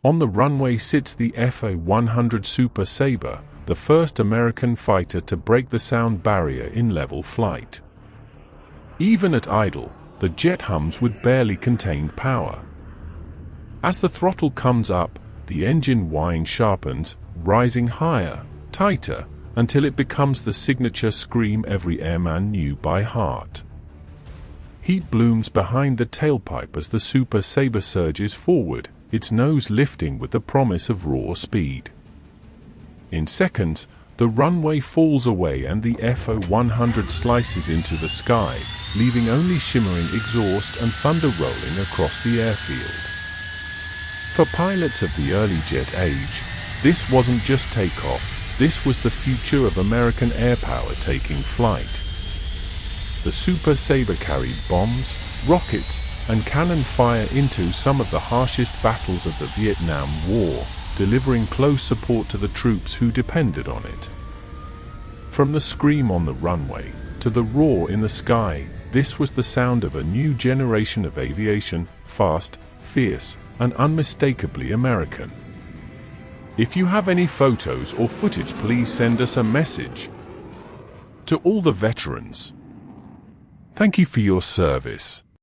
On the runway sits the F-100 Super Sabre, the first American fighter to break the sound barrier in level flight. Even at idle, the jet hums with barely contained power. As the throttle comes up, the engine whine sharpens, rising higher, tighter, until it becomes the signature scream every airman knew by heart. Heat blooms behind the tailpipe as the Super Sabre surges forward, its nose lifting with the promise of raw speed. In seconds, the runway falls away and the F-100 slices into the sky, leaving only shimmering exhaust and thunder rolling across the airfield. For pilots of the early jet age, this wasn't just takeoff, this was the future of American airpower taking flight. The Super Sabre carried bombs, rockets, and cannon fire into some of the harshest battles of the Vietnam War, delivering close support to the troops who depended on it. From the scream on the runway to the roar in the sky, this was the sound of a new generation of aviation, fast, fierce, and unmistakably American. If you have any photos or footage, please send us a message. To all the veterans, thank you for your service.